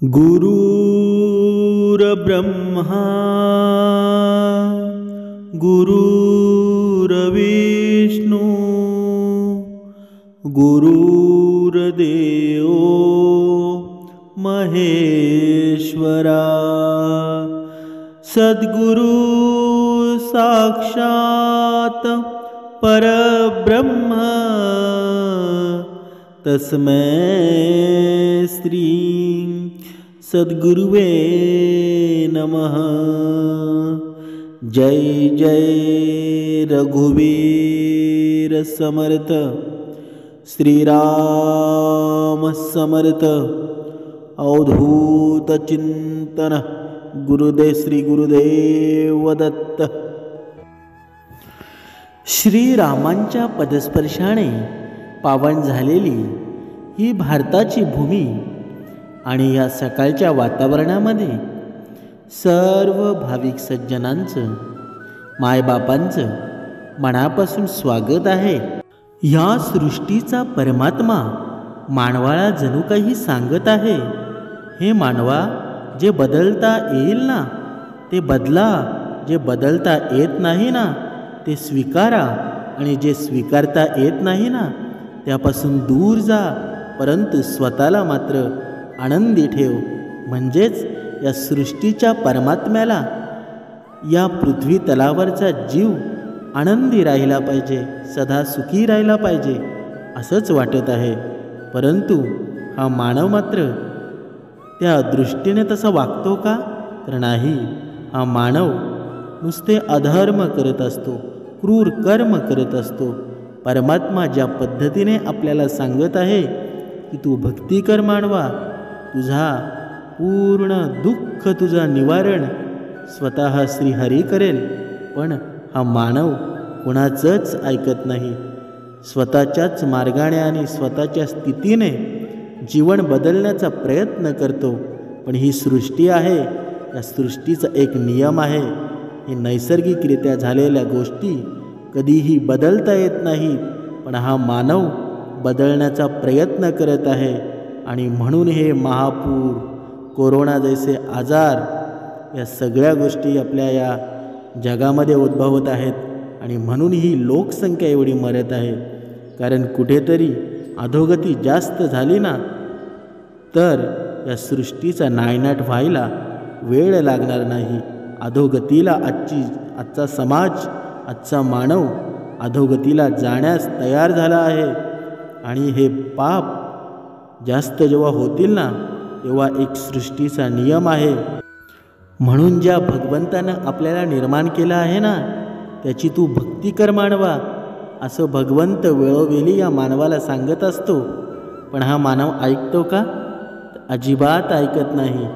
गुरुर्ब्रह्मा गुरुर्विष्णू गुरुर्देवो महेश्वरा सद्गुरु साक्षात् परब्रह्म तस्मै श्री सद्गुरुवे नमः। जय जय रघुवीर समर्थ श्रीराम समर्थ। अवधूत चिंतन गुरुदेव श्री गुरुदेव दत्त। श्रीरामांच्या पदस्पर्शाने पावन झालेली ही भारताची भूमी आणि या सकाळच्या वातावरणामध्ये सर्व भाविक सज्जनांचं मायबापांचं मनापासून स्वागत आहे। या सृष्टीचा परमात्मा मानवाला जणू काही सांगत आहे, हे मानवा, जे बदलता येईल ना ते बदला, जे बदलता येत नाही ना ते स्वीकारा, आणि जे स्वीकारता येत नाही ना त्यापासून दूर जा, परंतु स्वतःला मात्र आनंदी ठेव। म्हणजेच या सृष्टीच्या परमात्म्याला या पृथ्वी तलावरचा जीव आनंदी राहिला पाहिजे, सदा सुखी राहिला पाहिजे असंच वाटत आहे। परंतु हा मानव मात्र त्या दृष्टीने तसा वागतो का? तर नाही। हा मानव नुसते अधर्म करत असतो, क्रूर कर्म करत असतो। परमात्मा ज्या पद्धतीने आपल्याला सांगत आहे की तू भक्ती कर मानवा, तुझा पूर्ण दुःख तुझा निवारण स्वतः श्रीहरी करेल, पण हा मानव कोणाचंच ऐकत नाही। स्वतःच्याच मार्गाने आणि स्वतःच्या स्थितीने जीवन बदलण्याचा प्रयत्न करतो। पण ही सृष्टी आहे, या सृष्टीचा एक नियम आहे, ही नैसर्गिकरित्या झालेल्या गोष्टी कधीही बदलता येत नाहीत, पण हा मानव बदलण्याचा प्रयत्न करत आहे। आणि म्हणून हे महापूर, कोरोना जैसे आजार, या सगळ्या गोष्टी आपल्या या जगामध्ये उद्भवत आहेत, आणि म्हणून ही लोकसंख्या एवढी मरत आहे। कारण कुठेतरी अधोगती जास्त झाली ना तर या सृष्टीचा नायनाट व्हायला वेळ लागणार नाही। अधोगतीला आजचा समाज, आजचा मानव अधोगतीला जाण्यास तयार झाला आहे। आणि हे पाप जास्त जेव्हा होतील ना तेव्हा एक सृष्टीचा नियम आहे, म्हणून ज्या भगवंतानं आपल्याला निर्माण केलं आहे ना त्याची तू भक्ती कर मानवा, असं भगवंत वेळोवेळी या मानवाला सांगत असतो। पण हा मानव ऐकतो का? अजिबात ऐकत नाही।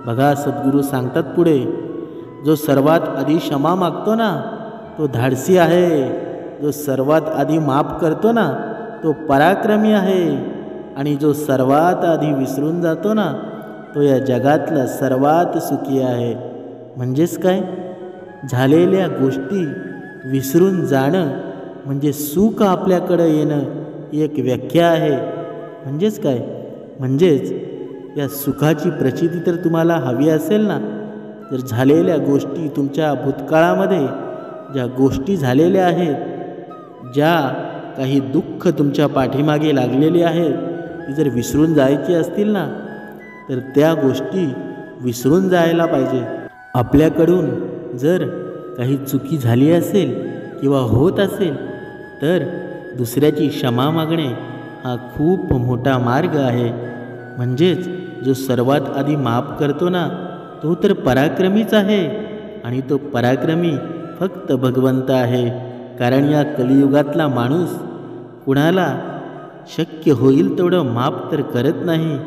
बघा, सद्गुरू सांगतात पुढे, जो सर्वात आधी क्षमा मागतो ना तो धाडसी आहे, जो सर्वात आधी माफ करतो ना तो पराक्रमी आहे, आणि जो सर्वात आधी विसरून जातो ना तो या जगातला सर्वात सुखी आहे। म्हणजेच काय? झालेल्या गोष्टी विसरून जाणं म्हणजे सुख आपल्याकडे येणं ही एक व्याख्या आहे। म्हणजेच काय? म्हणजेच या सुखाची प्रचिती तर तुम्हाला हवी असेल ना, तर झालेल्या गोष्टी, तुमच्या भूतकाळामध्ये ज्या गोष्टी झालेल्या आहेत, ज्या काही दुःख तुमच्या पाठीमागे लागलेली आहेत, ती जर विसरून जायची असतील ना तर त्या गोष्टी विसरून जायला पाहिजे। आपल्याकडून जर काही चुकी झाली असेल किंवा होत असेल तर दुसऱ्याची क्षमा मागणे हा खूप मोठा मार्ग आहे। म्हणजेच जो सर्वात आधी माफ करतो ना तो तर पराक्रमीच आहे, आणि तो पराक्रमी फक्त भगवंत आहे। कारण या कलियुगातला माणूस कुणाला शक्य होईल तेवढं माफ तर करत नाही,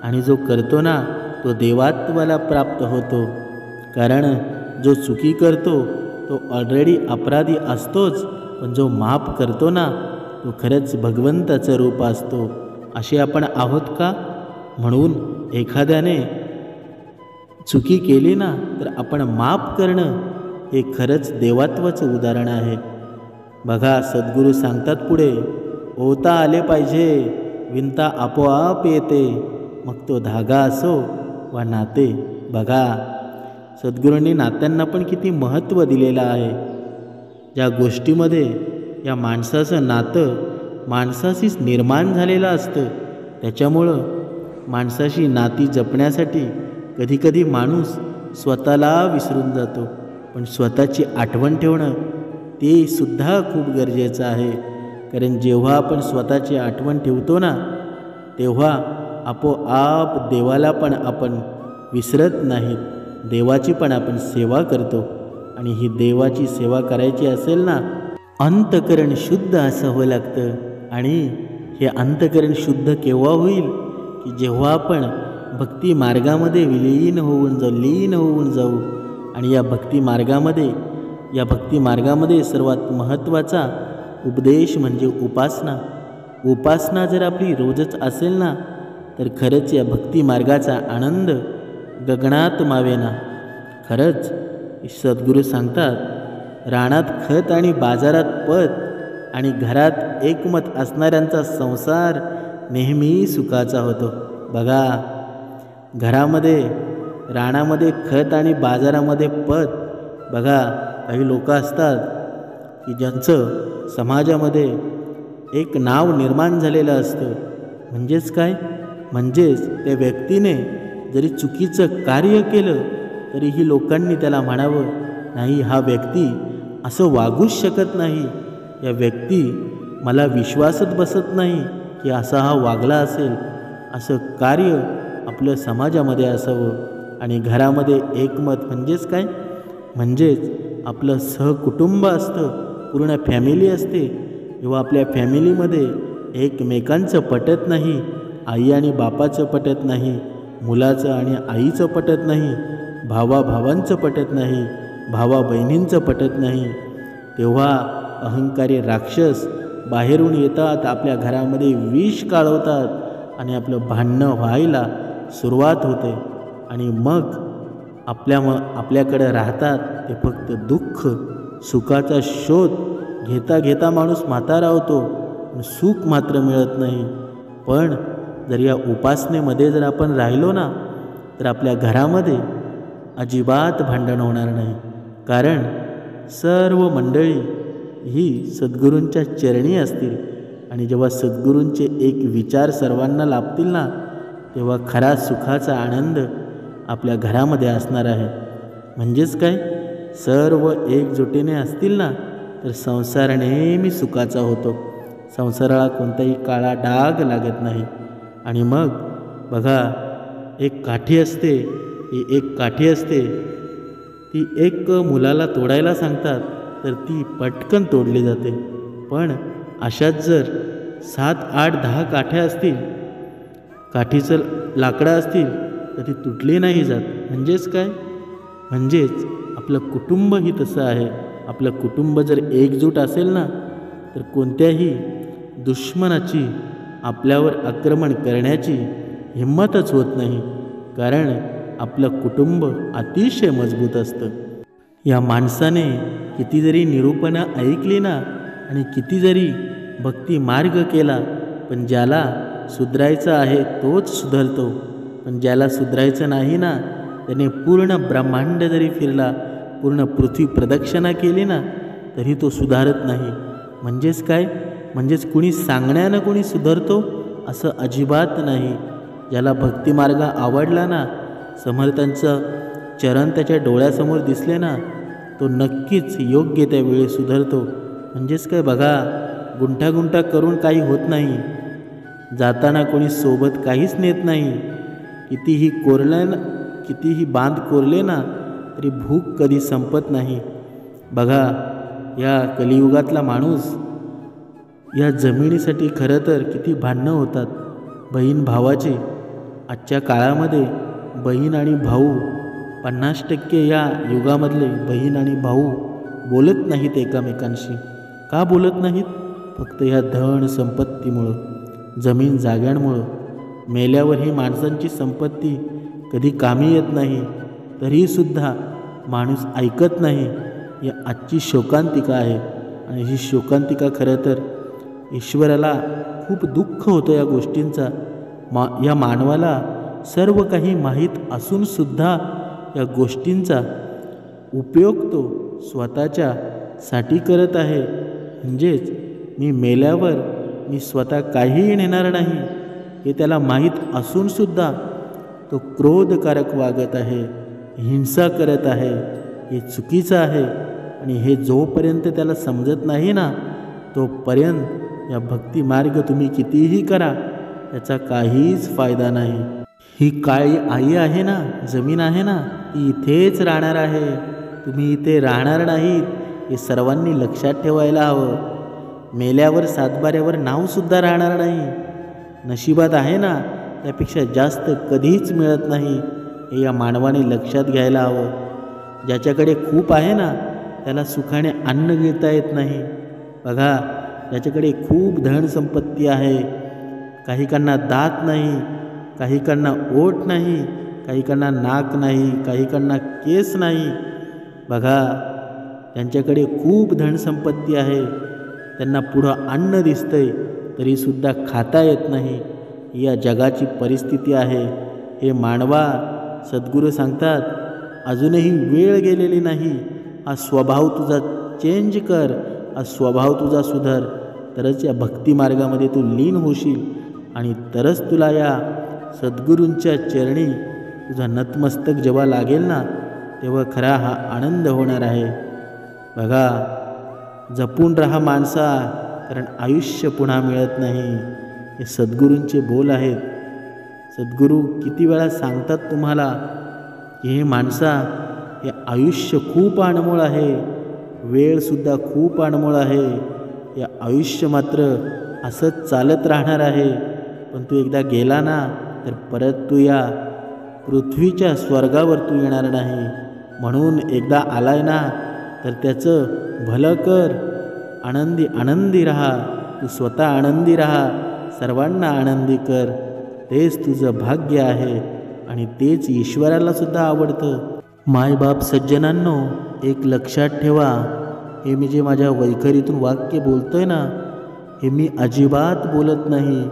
आणि जो करतो ना तो देवत्वाला प्राप्त होतो। कारण जो चुकी करतो तो ऑलरेडी अपराधी असतोच, पण जो माफ करतो ना तो खरंच भगवंताचं रूप असतो। असे आपण आहोत का? म्हणून एखाद्याने चुकी केली ना तर आपण माफ करणं हे खरंच देवत्वाचं उदाहरण आहे। बघा, सद्गुरू सांगतात पुढे, ओता आले पाहिजे, विणता आपोआप येते, मग तो धागा असो वा नाते. बघा, सद्गुरूंनी नात्यांना पण किती महत्त्व दिलेलं आहे. ज्या गोष्टीमध्ये या माणसाचं नातं माणसाशीच निर्माण झालेलं असतं, त्याच्यामुळं माणसाशी नाती जपण्यासाठी कधीकधी माणूस स्वतःला विसरून जातो. पण स्वतःची आठवण ठेवणं ते सुद्धा खूप गरजेचं आहे. कारण जेव्हा आपण स्वतःची आठवण ठेवतो ना, तेव्हा आपोआप देवाला पण आपण विसरत नाहीत. देवाची पण आपण सेवा करतो. आणि ही देवाची सेवा करायची असेल ना, अंतकरण शुद्ध असावं लागतं. आणि हे अंतकरण शुद्ध केव्हा होईल की जेव्हा आपण भक्ती मार्गामध्ये लीन होऊन जाऊ. आणि या भक्ती मार्गामध्ये सर्वात महत्त्वाचा उपदेश म्हणजे उपासना. उपासना जर आपली रोजच असेल ना, तर खरंच या भक्ती मार्गाचा आनंद गगनात मावेना. खरंच सद्गुरू सांगतात, रानात खत आणि बाजारात पत आणि घरात एकमत असणाऱ्यांचा संसार नेहमी सुखाचा होतो. बघा, घरामध्ये रानामध्ये खत आणि बाजारामध्ये पत. बघा, काही लोक असतात की ज्यांचं समाजामध्ये एक नाव निर्माण झालेलं असतं. म्हणजेच काय, म्हणजेच त्या व्यक्तीने जरी चुकीचं कार्य केलं तरीही लोकांनी त्याला म्हणावं, नाही, हा व्यक्ती असं वागूच शकत नाही. या व्यक्ती मला विश्वासच बसत नाही की असा हा वागला असेल. असं कार्य आपलं समाजामध्ये असावं. आणि घरामध्ये एकमत म्हणजेच काय, म्हणजेच आपलं सहकुटुंब असतं, पूर्ण फॅमिली असते. जेव्हा आपल्या फॅमिलीमध्ये एकमेकांचं पटत नाही, आई आणि बापाचं पटत नाही, मुलाचं आणि आईचं पटत नाही, भावाभावांचं पटत नाही, भावा बहिणींचं पटत नाही, तेव्हा अहंकारी राक्षस बाहेरून येतात, आपल्या घरामध्ये विष काढवतात आणि आपलं भांडणं व्हायला सुरुवात होते. आणि मग आपल्याकडे राहतात ते फक्त दुःख. सुखाचा शोध घेता घेता माणूस म्हातारा होतो, सुख मात्र मिळत नाही. पण जर या उपासनेमध्ये जर आपण राहिलो ना, तर आपल्या घरामध्ये अजिबात भांडण होणार नाही. कारण सर्व मंडळी ही सद्गुरूंच्या चरणी असतील. आणि जेव्हा सद्गुरूंचे एक विचार सर्वांना लाभतील ना, तेव्हा खरा सुखाचा आनंद आपल्या घरामध्ये असणार आहे. म्हणजेच काय, सर्व एकजुटीने असतील ना, तर संसार नेहमी सुखाचा होतो. संसाराला कोणताही काळा डाग लागत नाही. आणि मग बघा, एक काठी असते, ती एक मुलाला तोडायला सांगतात तर ती पटकन तोडली जाते. पण अशाच जर 7, 8, 10 काठ्या असतील, काठीचं लाकडं असतील, तर ती तुटली नाही जात. म्हणजेच काय, म्हणजेच आपलं कुटुंबही तसं आहे. आपलं कुटुंब जर एकजूट असेल ना, तर कोणत्याही दुश्मनाची आपल्यावर आक्रमण करण्याची हिंमतच होत नाही. कारण आपलं कुटुंब अतिशय मजबूत असतं. या माणसाने किती जरी निरूपणं ऐकली ना आणि किती जरी भक्ती मार्ग केला, पण ज्याला सुधारायचं आहे तोच सुधारतो. पण ज्याला सुधारायचं नाही ना, त्याने पूर्ण ब्रह्मांड जरी फिरला, पूर्ण पृथ्वी प्रदक्षिणा केली ना, तरी तो सुधारत नाही. म्हणजेच काय, म्हणजेच कुणी सांगण्यानं कुणी सुधारतो असं अजिबात नाही. ज्याला भक्तिमार्ग आवडला ना, समर्थांचं चरण त्याच्या डोळ्यासमोर दिसले ना, तो नक्कीच योग्य त्या वेळी सुधारतो. म्हणजेच काय, बघा, गुंठागुंठा करून काही होत नाही. जाताना कोणी सोबत काहीच नेत नाही. कितीही बांध कोरले ना, तरी भूक कधी संपत नाही. बघा, या कलियुगातला माणूस या जमिनीसाठी खरं तर किती भांडणं होतात बहीण भावाचे. आजच्या काळामध्ये बहीण आणि भाऊ 50% या युगामधले बहीण आणि भाऊ बोलत नाहीत एकमेकांशी. का बोलत नाहीत? फक्त ह्या धन संपत्तीमुळं, जमीन जाग्यांमुळं. मेल्यावर ही माणसांची संपत्ती कधी कामी येत नाही, तरीसुद्धा माणूस ऐकत नाही. ही आजची शोकांतिका आहे. आणि ही शोकांतिका खरं तर ईश्वराला खूप दुःख होतं या गोष्टींचा. या मानवाला सर्व काही माहीत असूनसुद्धा या गोष्टींचा उपयोग तो स्वतःच्या साठी करत आहे. म्हणजेच मी मेल्यावर मी स्वतः काहीही नेणार नाही हे त्याला माहीत असूनसुद्धा तो क्रोधकारक वागत आहे, हिंसा करत आहे. हे चुकीचं आहे आणि हे जोपर्यंत त्याला समजत नाही ना तोपर्यंत या भक्तिमार्ग तुम्ही कितीही करा याचा काहीच फायदा नाही. ही काळी आई आहे ना, जमीन आहे ना, ती इथेच राहणार आहे. तुम्ही इथे राहणार नाहीत हे सर्वांनी लक्षात ठेवायला हवं. मेल्यावर सातबाऱ्यावर नावसुद्धा राहणार नाही. नशिबात आहे ना त्यापेक्षा जास्त कधीच मिळत नाही हे या मानवाने लक्षात घ्यायला हवं. ज्याच्याकडे खूप आहे ना त्याला सुखाने अन्न घेता येत नाही. बघा, ज्याच्याकडे खूप धनसंपत्ती आहे, काहीकांना दात नाही, काहीकांना ओठ नाही, काहीकांना नाक नाही, काहीकांना केस नाही. बघा, त्यांच्याकडे खूप धनसंपत्ती आहे, त्यांना पुढं अन्न दिसतंय तरीसुद्धा खाता येत नाही. या जगाची परिस्थिती आहे. हे मानवा, सद्गुरू सांगतात अजूनही वेळ गेलेली नाही. हा स्वभाव तुझा चेंज कर, हा स्वभाव तुझा सुधार, तरच या भक्तिमार्गामध्ये तू लीन होशील आणि तरच तुला या सद्गुरूंच्या चरणी तुझा नतमस्तक जेव्हा लागेल ना तेव्हा खरा हा आनंद होणार आहे. बघा, जपून राहा माणसा, कारण आयुष्य पुन्हा मिळत नाही. हे सद्गुरूंचे बोल आहेत. सद्गुरू किती वेळा सांगतात तुम्हाला की हे माणसा, हे आयुष्य खूप अनमोल आहे, वेळसुद्धा खूप अनमोल आहे. हे आयुष्य मात्र असंच चालत राहणार आहे. पण तू एकदा गेला ना तर परत तू या पृथ्वीच्या स्वर्गावर तू येणार नाही. म्हणून एकदा आलाय ना तर त्याचं भलं कर, आनंदी आनंदी राहा. तू स्वतः आनंदी राहा, सर्वांना आनंदी कर. तेच तुझं भाग्य आहे आणि तेच ईश्वरालासुद्धा आवडतं. मायबाप सज्जनांनो, एक लक्षात ठेवा, हे मी जे माझ्या वैखरीतून वाक्य बोलतोय ना हे मी अजिबात बोलत नाही.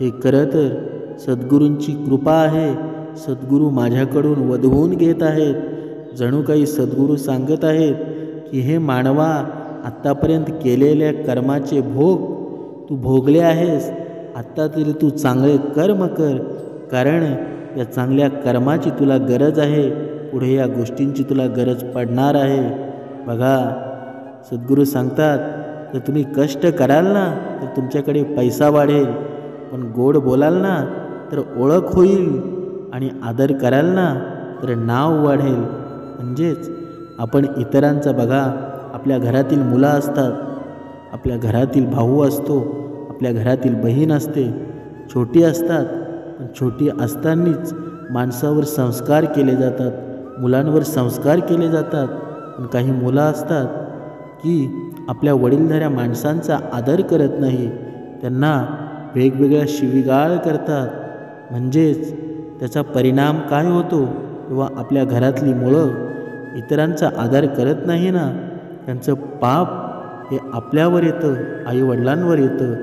हे खरं तर सद्गुरूंची कृपा आहे. सद्गुरू माझ्याकडून वधवून घेत आहेत. जणू काही सद्गुरू सांगत आहेत की हे मानवा, आत्तापर्यंत केलेल्या कर्माचे भोग तू भोगले आहेस. आत्ता तरी तू चांगले कर्म कर, कारण या चांगल्या कर्माची तुला गरज आहे. पुढे या गोष्टींची तुला गरज पडणार आहे. बघा, सद्गुरू सांगतात जर तुम्ही कष्ट कराल ना तर तुमच्याकडे पैसा वाढेल, पण गोड बोलाल ना तर ओळख होईल, आणि आदर कराल ना तर नाव वाढेल. म्हणजेच आपण इतरांचा बघा, आपल्या घरातील मुलं असतात, आपल्या घरातील भाऊ असतो, आपल्या घरातील बहीण असते, छोटी असतात. पण छोटी असतानाच माणसावर संस्कार केले जातात, मुलांवर संस्कार केले जातात. पण काही मुलं असतात की आपल्या वडीलधाऱ्या माणसांचा आदर करत नाही, त्यांना वेगवेगळ्या शिवीगाळ करतात. म्हणजेच त्याचा परिणाम काय होतो, तेव्हा आपल्या घरातली मुलं इतरांचा आदर करत नाही ना, त्यांचं पाप हे आपल्यावर येतं, आईवडिलांवर येतं.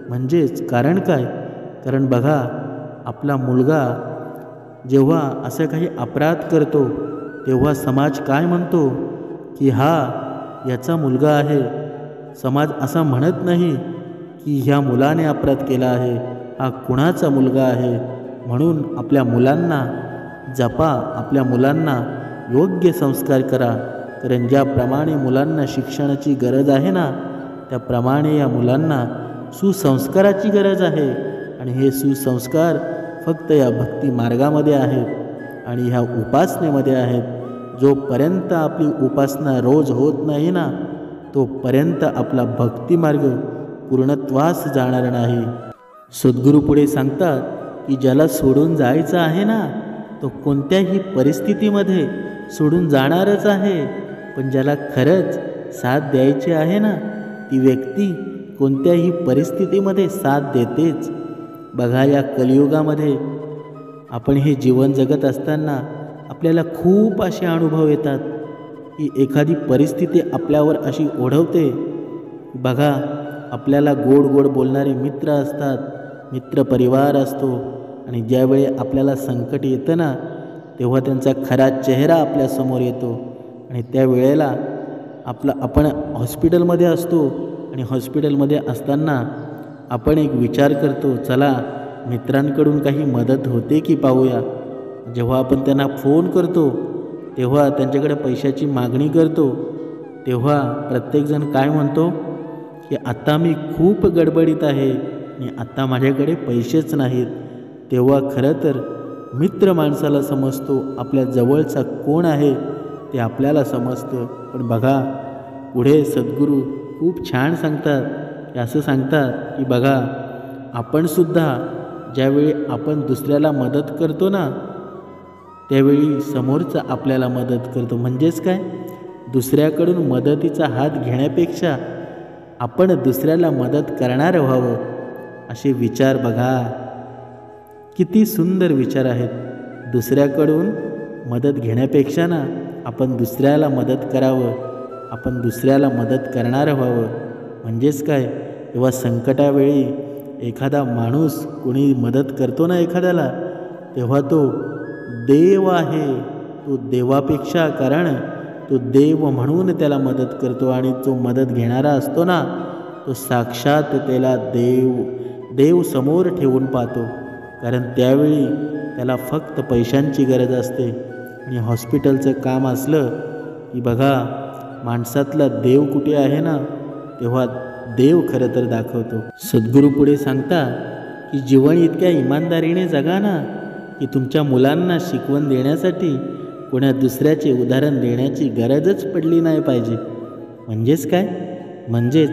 म्हणजेच कारण काय, कारण बघा, आपला मुलगा जेव्हा असं काही अपराध करतो तेव्हा समाज काय म्हणतो की हा याचा मुलगा आहे. समाज असा म्हणत नाही की ह्या मुलाने अपराध केला आहे, हा कुणाचा मुलगा आहे. म्हणून आपल्या मुलांना जपा, आपल्या मुलांना योग्य संस्कार करा, कारण ज्याप्रमाणे मुलांना शिक्षणाची गरज आहे ना त्याप्रमाणे या मुलांना सुसंस्काराची गरज आहे. आणि हे सुसंस्कार फक्त या भक्ती मार्गामध्ये आहेत आणि ह्या उपासनेमध्ये आहेत. जोपर्यंत आपली उपासना रोज होत नाही ना तोपर्यंत आपला भक्तिमार्ग पूर्णत्वास जाणार नाही. सद्गुरू पुढे सांगतात की ज्याला सोडून जायचं आहे ना तो कोणत्याही परिस्थितीमध्ये सोडून जाणारच आहे, पण ज्याला खरंच साथ द्यायची आहे ना ती व्यक्ती कोणत्याही परिस्थितीमध्ये साथ देतेच. बघा, या कलियुगामध्ये आपण हे जीवन जगत असताना आपल्याला खूप असे अनुभव येतात की एखादी परिस्थिती आपल्यावर अशी ओढवते. बघा, आपल्याला गोड गोड बोलणारे मित्र असतात, मित्रपरिवार असतो, आणि ज्यावेळी आपल्याला संकट येतं ना, तेव्हा त्यांचा खरा चेहरा आपल्यासमोर येतो. आणि त्यावेळेला आपण हॉस्पिटलमध्ये असतो आणि हॉस्पिटलमध्ये असताना आपण एक विचार करतो, चला मित्रांकडून काही मदत होते की पाहूया. जेव्हा आपण त्यांना फोन करतो, तेव्हा त्यांच्याकडे पैशाची मागणी करतो, तेव्हा प्रत्येकजण काय म्हणतो की आता मी खूप गडबडीत आहे आणि आता माझ्याकडे पैसेच नाहीत. तेव्हा खरं तर मित्र माणसाला समजतो, आपल्या जवळचा कोण आहे ते आपल्याला समजतं. पण बघा, पुढे सद्गुरू खूप छान सांगतात, की असं सांगतात की बघा, आपणसुद्धा ज्यावेळी आपण दुसऱ्याला मदत करतो ना, त्यावेळी समोरचा आपल्याला मदत करतो. म्हणजेच काय, दुसऱ्याकडून मदतीचा हात घेण्यापेक्षा आपण दुसऱ्याला मदत करणार व्हावं, असे विचार बघा, किती सुंदर विचार आहेत. दुसऱ्याकडून मदत घेण्यापेक्षा ना आपण दुसऱ्याला मदत करावं, आपण दुसऱ्याला मदत करणार व्हावं. म्हणजेच काय, तेव्हा संकटावेळी एखादा माणूस कोणी मदत करतो ना एखाद्याला, तेव्हा तो देव आहे. तो देवापेक्षा, कारण तो देव म्हणून त्याला मदत करतो आणि जो मदत घेणारा असतो ना, तो साक्षात त्याला देव समोर ठेवून पाहतो. कारण त्यावेळी त्याला फक्त पैशांची गरज असते. आणि हॉस्पिटलचं काम असलं की बघा, माणसातला देव कुठे आहे ना, तेव्हा देव खरं तर दाखवतो. सद्गुरू पुढे सांगता की जीवन इतक्या इमानदारीने जगा ना, की तुमच्या मुलांना शिकवण देण्यासाठी कोणा दुसऱ्याचे उदाहरण देण्याची गरजच पडली नाही पाहिजे. म्हणजेच काय, म्हणजेच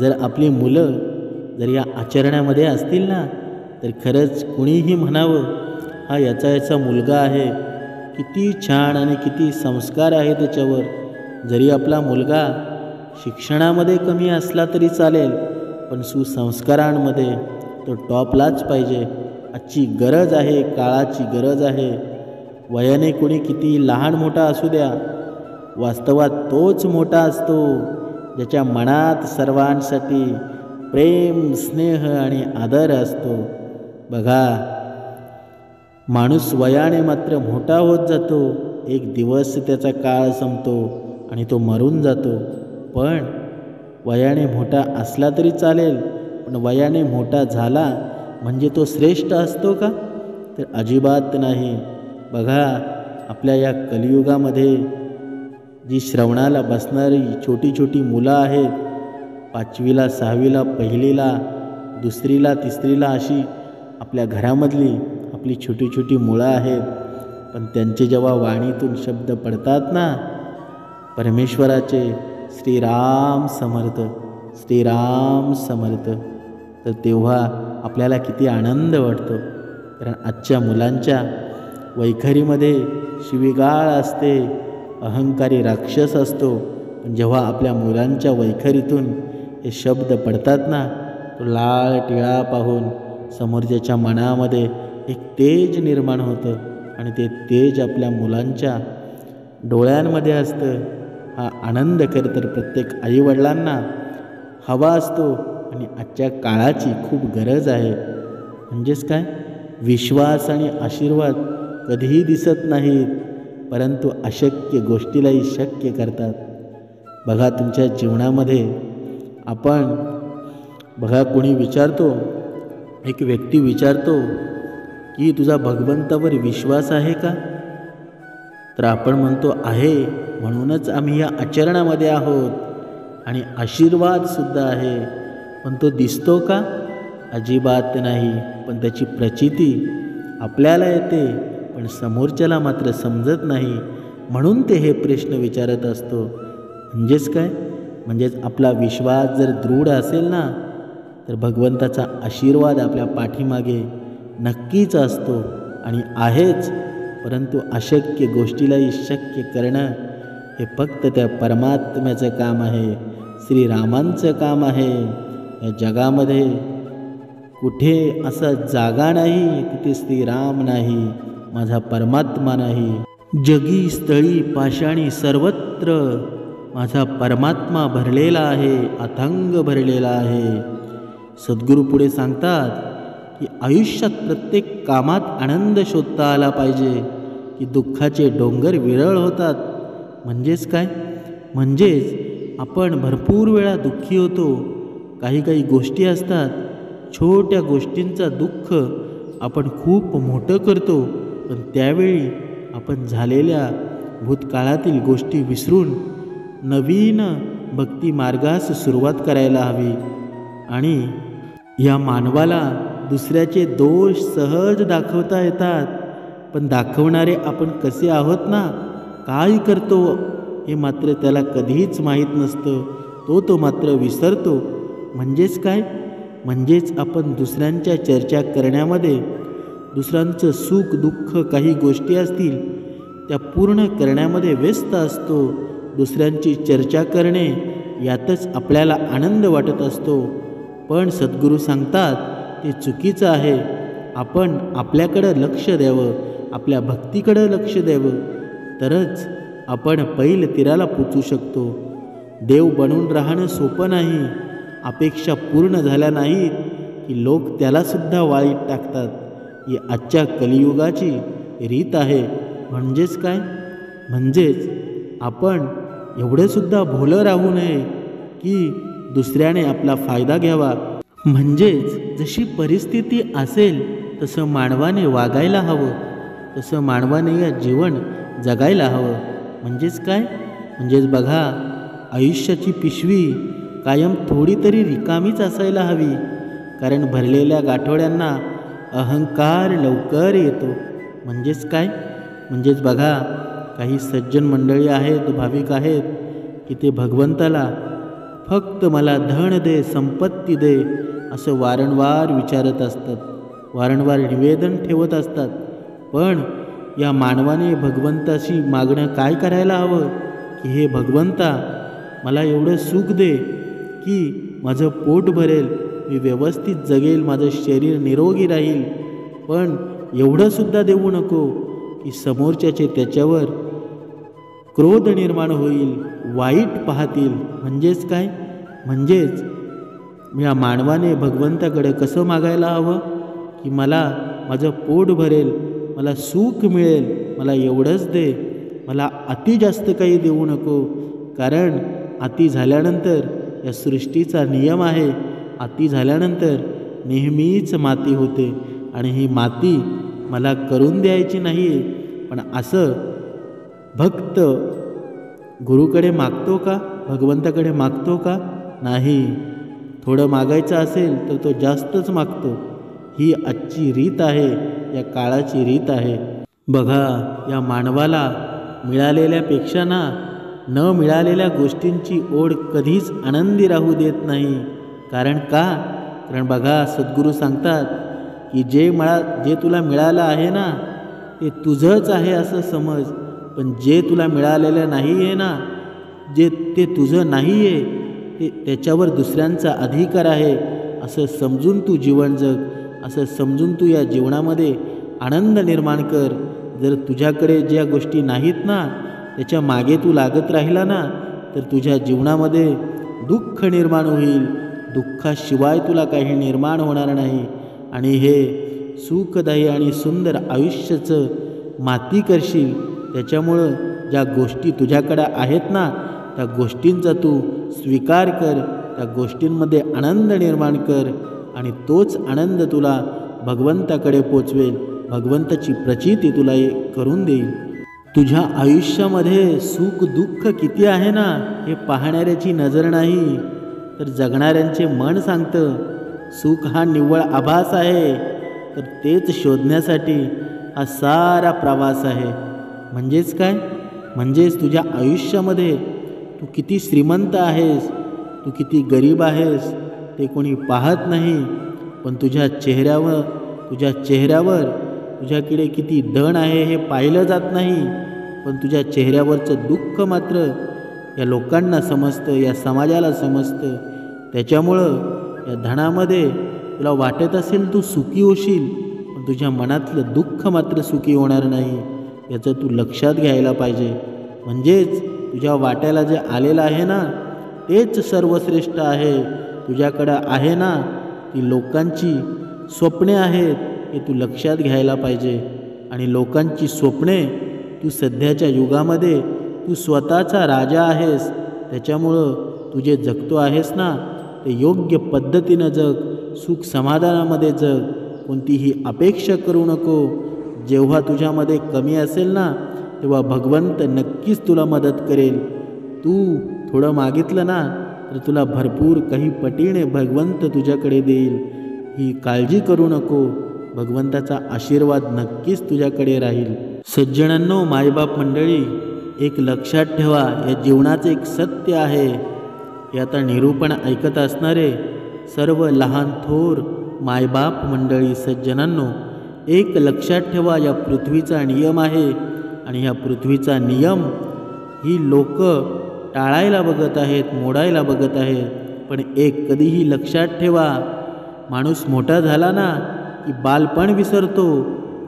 जर आपली मुलं जर या आचरणामध्ये असतील ना, तर खरंच कुणीही म्हणावं, हा याचा मुलगा आहे, किती छान आणि किती संस्कार आहे त्याच्यावर. जरी आपला मुलगा शिक्षणामध्ये कमी असला तरी चालेल, पण सुसंस्कारांमध्ये तो टॉपलाच पाहिजे. आजची गरज आहे, काळाची गरज आहे. वयाने कोणी किती लहान मोठा असू द्या, वास्तवात तोच मोठा असतो ज्याच्या मनात सर्वांसाठी प्रेम, स्नेह आणि आदर असतो. बघा, माणूस वयाने मात्र मोठा होत जातो, एक दिवस त्याचा काळ संपतो आणि तो मरून जातो. पण वयाने मोठा असला तरी चालेल, पण वयाने मोठा झाला म्हणजे तो श्रेष्ठ असतो का? तर अजिबात नाही. बघा, आपल्या या कलियुगामध्ये जी श्रवणाला बसणारी छोटी छोटी मुलं आहेत, 5वीला 6वीला 1लीला 2रीला 3रीला, अशी आपल्या घरामधली आपली छोटी छोटी मुलं आहेत. पण त्यांचे जेव्हा वाणीतून शब्द पडतात ना, परमेश्वराचे श्रीराम समर्थ, श्रीराम समर्थ, तर तेव्हा आपल्याला किती आनंद वाटतो. कारण आजच्या मुलांच्या वैखरीमध्ये शिवीगाळ असते, अहंकारी राक्षस असतो. पण जेव्हा आपल्या मुलांच्या वैखरीतून हे शब्द पडतात ना, तो लाल टिळा पाहून समोरच्याच्या मनामध्ये एक तेज निर्माण होतं आणि ते तेज आपल्या मुलांच्या डोळ्यांमध्ये असतं. हा आनंद खरं तर प्रत्येक आईवडिलांना हवा असतो आणि आजच्या काळाची खूप गरज आहे. म्हणजेच काय, विश्वास आणि आशीर्वाद कधीही दिसत नाहीत, परंतु अशक्य गोष्टीलाही शक्य करतात. बघा, तुमच्या जीवनामध्ये आपण बघा, कोणी विचारतो, एक व्यक्ती विचारतो की तुझा भगवंतावर विश्वास आहे का? तर आपण म्हणतो आहे, म्हणूनच आम्ही या आचरणामध्ये आहोत आणि आशीर्वादसुद्धा आहे. पण तो दिसतो का? अजिबात नाही. पण त्याची प्रचिती आपल्याला येते, पण समोरच्याला मात्र समजत नाही. म्हणून ते हे प्रश्न विचारत असतो. म्हणजेच काय, म्हणजेच आपला विश्वास जर दृढ असेल ना, तर भगवंताचा आशीर्वाद आपल्या पाठीमागे नक्कीच असतो आणि आहेच. परंतु अशक्य गोष्टीलाही शक्य करणं हे फक्त त्या परमात्म्याचं काम आहे, श्रीरामांचं काम आहे. या जगामध्ये कुठे असा जागा नाही तिथे श्रीराम नाही, माझा परमात्मा नाही. जगी स्थळी पाषाणी सर्वत्र माझा परमात्मा भरलेला आहे, अथंग भरलेला आहे. सद्गुरू पुढे सांगतात की आयुष्यात प्रत्येक कामात आनंद शोधता आला पाहिजे, की दुःखाचे डोंगर विरळ होतात. म्हणजेच काय? म्हणजेच आपण भरपूर वेळा दुःखी होतो. काही काही गोष्टी असतात, छोट्या गोष्टींचा दुःख आपण खूप मोठं करतो, पण त्यावेळी आपण झालेल्या भूतकाळातील गोष्टी विसरून नवीन भक्ती मार्गास सुरुवात करायला हवी. आणि या मानवाला दुसऱ्याचे दोष सहज दाखवता येतात, पण दाखवणारे आपण कसे आहोत ना, काय करतो हे मात्र त्याला कधीच माहीत नसतं. तो मात्र विसरतो. म्हणजेच काय? म्हणजेच आपण दुसऱ्यांच्या चर्चा करण्यामध्ये, दुसऱ्यांचं सुख दुःख काही गोष्टी असतील त्या पूर्ण करण्यामध्ये व्यस्त असतो. दुसऱ्यांची चर्चा करणे यातच आपल्याला आनंद वाटत असतो. पण सद्गुरू सांगतात ते चुकीचं आहे. आपण आपल्याकडं लक्ष द्यावं, आपल्या भक्तीकडं लक्ष द्यावं, तरच आपण पैल तीराला पोचू शकतो. देव बनून राहणं सोपं नाही. अपेक्षा पूर्ण झाल्या नाहीत की लोक त्यालासुद्धा वाळीत टाकतात. ही आजच्या कलियुगाची रीत आहे. म्हणजेच काय? म्हणजेच आपण एवढंसुद्धा भोळं राहू नये की दुसऱ्याने आपला फायदा घ्यावा. म्हणजेच जशी परिस्थिती असेल तसं मानवाने वागायला हवं, तसं मानवाने या जीवन जगायला हवं. म्हणजेच काय? म्हणजेच बघा, आयुष्याची पिशवी कायम थोडी तरी रिकामीच असायला हवी, कारण भरलेल्या गाठोड्यांना अहंकार लवकर येतो. म्हणजेच काय? म्हणजेच बघा, काही सज्जन मंडळी आहेत, भाविक आहेत की ते भगवंताला फक्त मला धन दे, संपत्ती दे असं वारंवार विचारत असतात, वारंवार निवेदन ठेवत असतात. पण या मानवाने भगवंताशी मागणं काय करायला हवं की हे भगवंता, मला एवढं सुख दे की माझं पोट भरेल, मी व्यवस्थित जगेल, माझं शरीर निरोगी राहील. पण एवढंसुद्धा देऊ नको की समोरच्याचे त्याच्यावर क्रोध निर्माण होईल, वाईट पाहतील. म्हणजेच काय? म्हणजेच या मानवाने भगवंताकडे कसं मागायला हवं की मला माझं पोट भरेल, मला सुख मिळेल, मला एवढंच दे, मला अति जास्त काही देऊ नको. कारण अति झाल्यानंतर या सृष्टीचा नियम आहे, अति झाल्यानंतर नेहमीच माती होते आणि ही माती मला करून द्यायची नाही. पण असं भक्त गुरुकडे मागतो का? भगवंताकडे मागतो का? नाही. थोडं मागायचं असेल तर तो जास्तच मागतो. ही आजची रीत आहे, या काळाची रीत आहे. बघा, या मानवाला मिळालेल्यापेक्षा न मिळालेल्या गोष्टींची ओढ कधीच आनंदी राहू देत नाही. कारण का? कारण बघा, सद्गुरू सांगतात की जे तुला मिळालं आहे ना ते तुझंच आहे असं समज, पण जे तुला मिळालेलं नाही आहे ना, ते तुझं नाही आहे, ते त्याच्यावर दुसऱ्यांचा अधिकार आहे असं समजून तू जीवन जग, असं समजून तू या जीवनामध्ये आनंद निर्माण कर. जर तुझ्याकडे ज्या गोष्टी नाहीत ना त्याच्या मागे तू लागत राहिला ना तर तुझ्या जीवनामध्ये दुःख निर्माण होईल. दुःखाशिवाय तुला काही निर्माण होणार नाही आणि हे सुखदायी आणि सुंदर आयुष्याचं माती करशील. त्याच्यामुळं ज्या गोष्टी तुझ्याकडं आहेत ना त्या गोष्टींचा तू स्वीकार कर, त्या गोष्टींमध्ये आनंद निर्माण कर आणि तोच आनंद तुला भगवंताकडे पोचवेल, भगवंताची प्रचिती तुला करून देईल. तुझ्या आयुष्यामध्ये सुख दुःख किती आहे ना हे पाहणाऱ्याची नजर नाही तर जगणाऱ्यांचे मन सांगतं. सुख हा निव्वळ आभास आहे, तर तेच शोधण्यासाठी हा सारा प्रवास आहे. म्हणजेच काय? म्हणजेच तुझ्या आयुष्यामध्ये तू किती श्रीमंत आहेस, तू किती गरीब आहेस ते कोणी पाहत नाही, पण तुझ्या चेहऱ्यावर तुझ्याकडे किती धन आहे हे पाहिलं जात नाही. पण तुझ्या चेहऱ्यावरचं दुःख मात्र या लोकांना समजतं, या समाजाला समजतं. त्याच्यामुळं या धनामध्ये तुला वाटत असेल तू सुखी होशील, पण तुझ्या मनातलं दुःख मात्र सुखी होणार नाही, याचं तू लक्षात घ्यायला पाहिजे. म्हणजेच तुझ्या वाट्याला जे आलेलं आहे ना तेच सर्वश्रेष्ठ आहे. तुझ्याकडं आहे ना ती लोकांची स्वप्ने आहेत हे तू लक्षात घ्यायला पाहिजे. आणि लोकांची स्वप्ने, तू सध्याच्या युगामध्ये तू स्वतःचा राजा आहेस, त्याच्यामुळं तू जे जगतो आहेस ना ते योग्य पद्धतीनं जग, सुख समाधानामध्ये जग, कोणतीही अपेक्षा करू नको. जेव्हा तुझ्यामध्ये कमी असेल ना तेव्हा भगवंत नक्कीच तुला मदत करेल. तू थोडं मागितलं ना तर तुला भरपूर काही पटीने भगवंत तुझ्याकडे देईल. ही काळजी करू नको, भगवंताचा आशीर्वाद नक्कीच तुझ्याकडे राहील. सज्जनांनो, मायबाप मंडळी, एक लक्षात ठेवा, या जीवनाचं एक सत्य आहे. हे आता निरूपण ऐकत असणारे सर्व लहान थोर मायबाप मंडळी, सज्जनांनो, एक लक्षात ठेवा, या पृथ्वीचा नियम आहे. आणि ह्या पृथ्वीचा नियम ही लोक टाळायला बघत आहेत, मोडायला बघत आहेत. पण एक कधीही लक्षात ठेवा, माणूस मोठा झाला ना की बालपण विसरतो,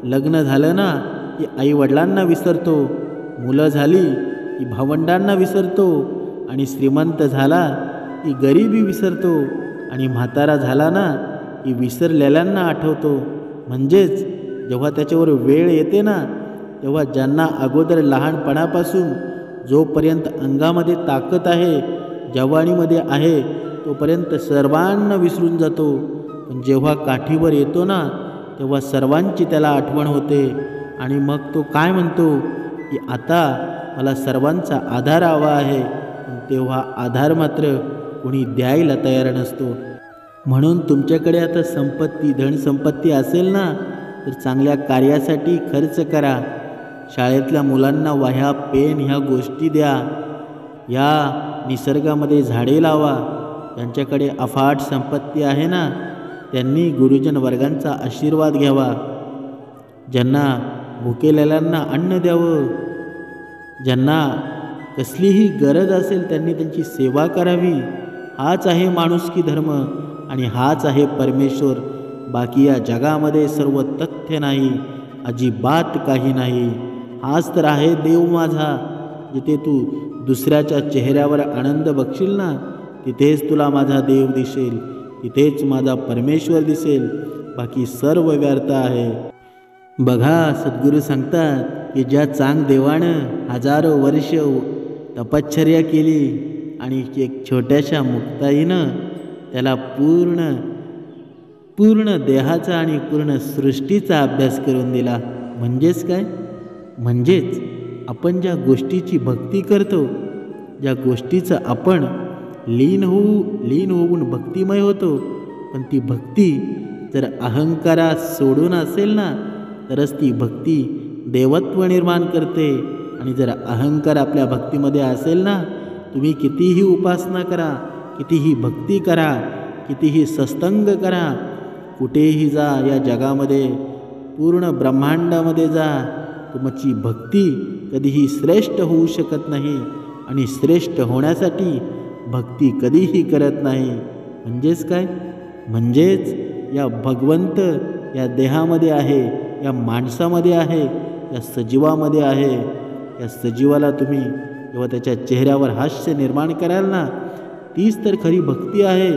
लग्न झालं ना की आईवडिलांना विसरतो, मुलं झाली की भावंडांना विसरतो, आणि श्रीमंत झाला की गरिबी विसरतो, आणि म्हातारा झाला ना की विसरलेल्यांना आठवतो. म्हणजेच जेव्हा त्याच्यावर वेळ येते ना तेव्हा ज्यांना अगोदर लहानपणापासून जोपर्यंत अंगामध्ये ताकद आहे, जवानीमध्ये आहे, तोपर्यंत सर्वांना विसरून जातो. पण जेव्हा काठीवर येतो ना तेव्हा सर्वांची त्याला आठवण होते. आणि मग तो काय म्हणतो की आता मला सर्वांचा आधार हवा आहे. पण तेव्हा आधार मात्र कोणी द्यायला तयार नसतो. म्हणून तुमच्याकडे आता संपत्ती, धनसंपत्ती असेल ना तर चांगल्या कार्यासाठी खर्च करा. शाळेतल्या मुलांना वह्या, पेन ह्या गोष्टी द्या. या निसर्गामध्ये झाडे लावा. ज्यांच्याकडे अफाट संपत्ती आहे ना त्यांनी गुरुजन वर्गांचा आशीर्वाद घ्यावा. ज्यांना भुकेलेल्यांना अन्न द्यावं. ज्यांना कसलीही गरज असेल त्यांनी त्यांची सेवा करावी. हाच आहे माणुसकी धर्म आणि हाच आहे परमेश्वर. बाकी या जगामध्ये सर्व तथ्य नाही, अजिबात काही नाही. हाच तर आहे देव माझा. जिथे तू दुसऱ्याच्या चेहऱ्यावर आनंद बघशील ना तिथेच तुला माझा देव दिसेल, तिथेच माझा परमेश्वर दिसेल. बाकी सर्व व्यर्थ आहे. बघा, सद्गुरू सांगतात की ज्या चांग देवानं हजारो वर्ष तपश्चर्या केली आणि एक छोट्याशा मुक्ताईनं त्याला पूर्ण देहाचा आणि पूर्ण सृष्टीचा अभ्यास करून दिला. म्हणजेच काय? म्हणजेच आपण ज्या गोष्टीची भक्ती करतो, ज्या गोष्टीचं आपण लीन होऊन भक्तिमय होतो, पण ती भक्ती जर अहंकारात सोडून असेल ना तरच ती भक्ती देवत्व निर्माण करते. आणि जर अहंकार आपल्या भक्तीमध्ये असेल ना, तुम्ही कितीही उपासना करा, कितीही भक्ती करा, कितीही सत्संग करा, कुठेही जा या जगामध्ये, पूर्ण ब्रह्मांडामध्ये जा, तुमची भक्ती कधीही श्रेष्ठ होऊ शकत नाही. आणि श्रेष्ठ होण्यासाठी भक्ती कधीही करत नाही. म्हणजेच काय? म्हणजेच या भगवंत या देहामध्ये आहे, या माणसामध्ये आहे, या सजीवामध्ये आहे. या सजीवाला तुम्ही जेव्हा त्याच्या चेहऱ्यावर हास्य निर्माण कराल ना, तीच तर खरी भक्ती आहे.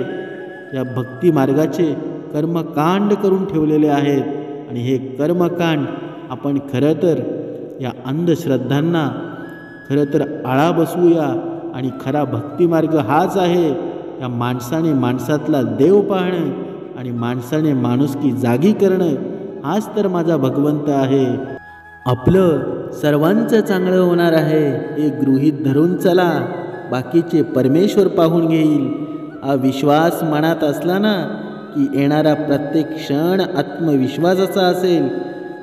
या भक्ती मार्गाचे कर्मकांड करून ठेवलेले आहेत. आणि हे कर्मकांड आपण खरं तर या अंधश्रद्धांना खरं तर आळा बसवूया. आणि खरा भक्तिमार्ग हाच आहे. या माणसाने माणसातला देव पाहणं आणि माणसाने माणुसकी जागी करणं, हाच तर माझा भगवंत आहे. आपलं सर्वांचं चांगलं होणार आहे हे गृहीत धरून चला. बाकीचे परमेश्वर पाहून घेईल. हा विश्वास मनात असला ना की येणारा प्रत्येक क्षण आत्मविश्वासाचा असेल.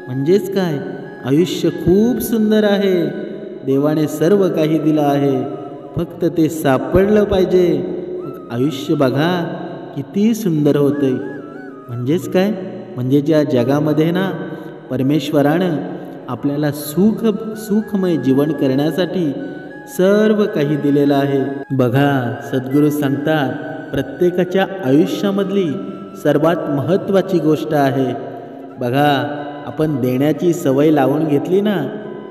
म्हणजेच काय? आयुष्य खूप सुंदर आहे. देवाने सर्व काही दिलं आहे, फक्त ते सापडलं पाहिजे. मग आयुष्य बघा किती सुंदर होतंय. म्हणजेच काय? म्हणजे ज्या जगामध्ये ना परमेश्वरानं आपल्याला सुखमय जीवन करण्यासाठी सर्व काही दिलेलं आहे. बघा, सद्गुरू सांगतात प्रत्येकाच्या आयुष्यामधली सर्वात महत्त्वाची गोष्ट आहे. बघा, आपण देण्याची सवय लावून घेतली ना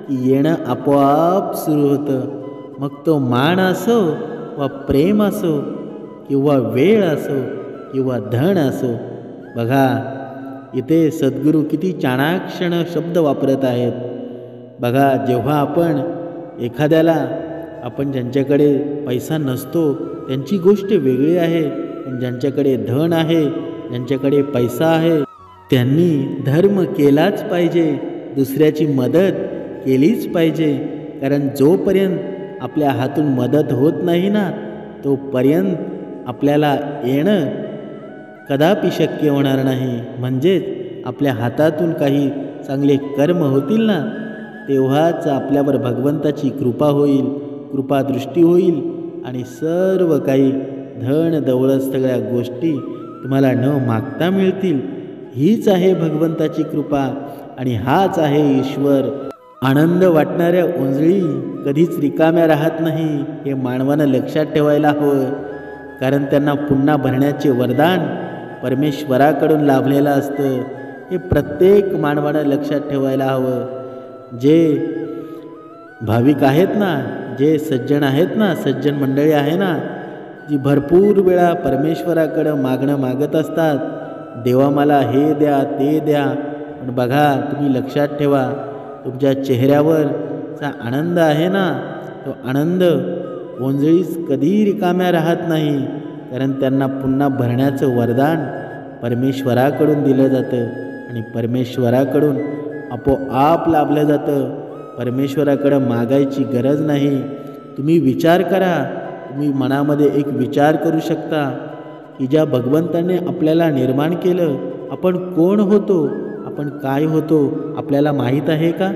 की येणं आपोआप सुरू होतं. मग तो मान असो वा प्रेम असो किंवा वेळ असो किंवा धन असो. बघा, इथे सद्गुरू किती चाणाक्षण शब्द वापरत आहेत. बघा, जेव्हा आपण एखाद्याला, आपण ज्यांच्याकडे पैसा नसतो त्यांची गोष्ट वेगळी आहे, पण ज्यांच्याकडे धन आहे, ज्यांच्याकडे पैसा आहे, त्यांनी धर्म केलाच पाहिजे, दुसऱ्याची मदत केलीच पाहिजे. कारण जोपर्यंत आपल्या हातून मदत होत नाही ना, तोपर्यंत आपल्याला येणं कदापि शक्य होणार नाही. म्हणजेच आपल्या हातातून काही चांगले कर्म होतील ना, तेव्हाच आपल्यावर भगवंताची कृपा होईल, कृपादृष्टी होईल आणि सर्व काही धन दौलत सगळ्या गोष्टी तुम्हाला न मागता मिळतील. हीच आहे भगवंताची कृपा आणि हाच आहे ईश्वर. आनंद वाटणाऱ्या ओंजळी कधीच रिकाम्या राहत नाही, हे मानवानं लक्षात ठेवायला हवं. कारण त्यांना पुन्हा भरण्याचे वरदान परमेश्वराकडून लाभलेलं असतं, हे प्रत्येक मानवानं लक्षात ठेवायला हवं. जे भाविक आहेत ना, जे सज्जन आहेत ना, सज्जन मंडळी आहे ना, जी भरपूर वेळा परमेश्वराकडं मागणं मागत असतात, देवा मला हे द्या ते द्या, पण बघा तुम्ही लक्षात ठेवा, तुमच्या चेहऱ्यावरचा आनंद आहे ना, तो आनंद ओंजळीस कधी रिकाम्या राहत नाही. कारण त्यांना पुन्हा भरण्याचं वरदान परमेश्वराकडून दिलं जातं आणि परमेश्वराकडून आपोआप लाभलं जातं. परमेश्वराकडं मागायची गरज नाही. तुम्ही विचार करा, तुम्ही मनामध्ये एक विचार करू शकता की ज्या भगवंताने आपल्याला निर्माण केलं, आपण कोण होतो, आपण काय होतो आपल्याला माहीत आहे का?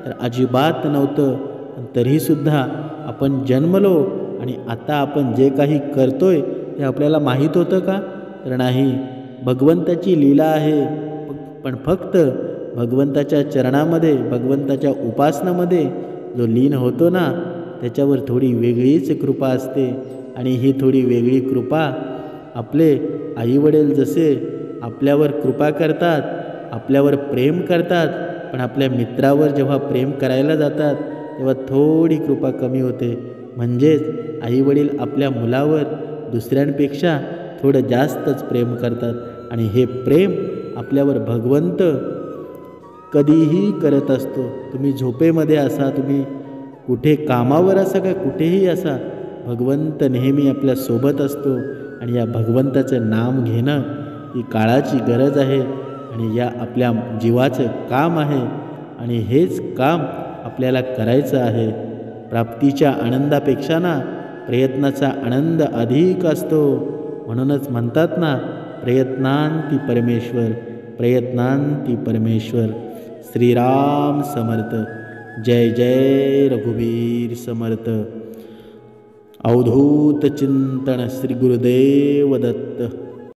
तर अजिबात नव्हतं. पण तरीसुद्धा आपण जन्मलो आणि आता आपण जे काही करतोय ते आपल्याला माहीत होतं का? तर नाही. भगवंताची लीला आहे. पण फक्त भगवंताच्या चरणामध्ये, भगवंताच्या उपासनामध्ये जो लीन होतो ना, त्याच्यावर थोडी वेगळीच कृपा असते. आणि ही थोडी वेगळी कृपा आपले आईवडील जसे आपल्यावर कृपा करतात, आपल्यावर प्रेम करतात, पण आपल्या मित्रावर जेव्हा प्रेम करायला जातात तेव्हा थोडी कृपा कमी होते. म्हणजेच आईवडील आपल्या मुलावर दुसऱ्यांपेक्षा थोडं जास्तच प्रेम करतात. आणि हे प्रेम आपल्यावर भगवंत कधीही करत असतो. तुम्ही झोपेमध्ये असा, तुम्ही कुठे कामावर असा, का कुठेही असा, भगवंत नेहमी आपल्यासोबत असतो. आणि या भगवंताचं नाम घेणं ही काळाची गरज आहे आणि या आपल्या जीवाचं काम आहे. आणि हेच काम आपल्याला करायचं आहे. प्राप्तीच्या आनंदापेक्षा ना प्रयत्नाचा आनंद अधिक असतो. म्हणूनच म्हणतात ना, प्रयत्नांती परमेश्वर, प्रयत्नांती परमेश्वर. श्रीराम समर्थ. जय जय रघुवीर समर्थ. अवधूत चिंतन श्री गुरुदेव दत्त.